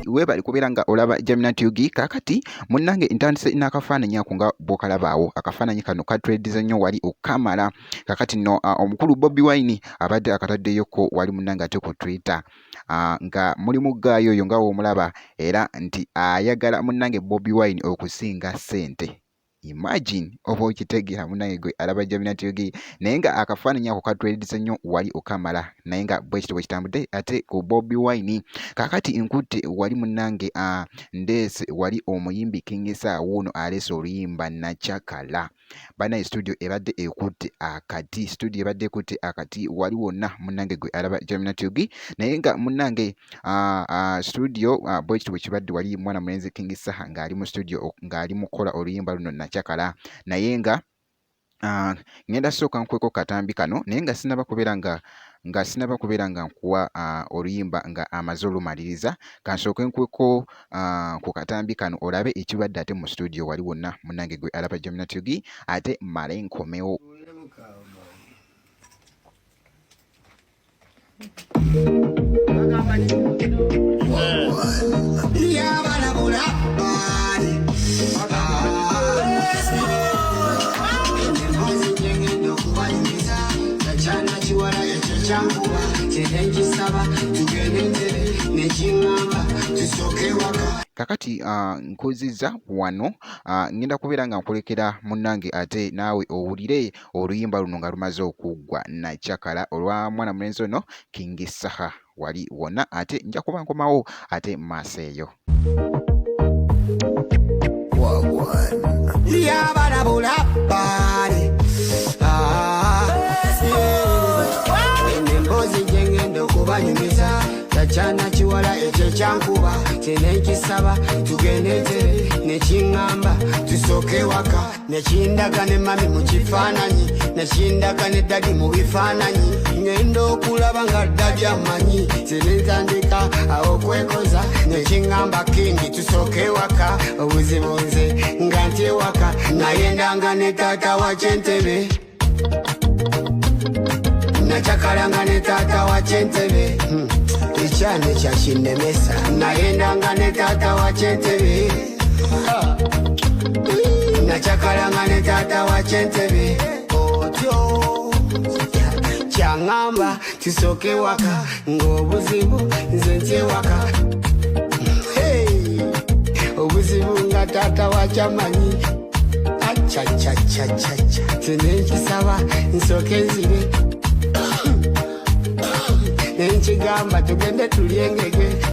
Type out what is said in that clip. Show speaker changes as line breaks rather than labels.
Webali kubeera nga olaba Gemini TV kakati munnange ntandise n'akafaananyi ako nga bw'okalabaawo. Akafaananyi kano katrediza nnyo wali okamala. Kakati nno omukulu Bobi Wine abadde akataddeyoko wali munnange ate ku Twitter nga mulimu gaayo oyo nga w'omulaba era nti ayagala munnange Bobi Wine okusinga ssente. Imagine oba okitegeera munnange gwe alaba Gemini TV naye nga akafaananyi ako katrediza nnyo wali okamala naye nga bwe kitambudde ate ku Bobi Wine. Kakati nkutte wali munnange ndeese wali omuyimbi King Sir wuuno aleese oluyimba Nakyakala. Banaye studio ebadde ekutte akati wali wonna munnange gwe alaba Gemini TV naye nga munnange studio bwe kibadde wali mwana mulenzi King Sir ng'ali mu studio ng'ali mu kukola oluyimba luno Nakyakala naye nga ngenda sooka nkweko katambi kano naye nga sinaba kubeera nga nkuwa oluyimba nga amaze olumaliriza kansooke nkweko ku katambi kano olabe ekibadde ate mu studio wali wonna munnange gwe alaba Gemini TV ate male nkomewo. Kakati nkuziza wano ngenda kubeera nga nkulekera munnange ate naawe owulire oluyimba luno nga lumaze okuggwa Nakyakala olwa mwana mulenzi ono King Sir wali wonna ate nja kuba nkomawo ate maaso eyo.
Chana chiwala eche chankuba tene kisaba tugenete ne chingamba tusoke waka ne chindaga ne mami mu kifananyi ne chindaga ne dadi mu bifananyi ngendo kulaba nga dadi amanyi tene tandika aho kwekoza ne chingamba kingi tusoke waka obuzibonze ngante waka nayendanga ne tata wa Chentebe Nakyakala nga ne tata wa Chentebe Ichane cha shinemesa nayendanga ne tata wa Chentebe Nakyakala nga ne tata wa Chentebe otyo kyangamba tusoke waka ng'obuzibu nze ntye waka obuzibu nga tata wa kyamanyi achachachachacha tinekisaba nsoke nzibe Nenchigamba tugende tulyengege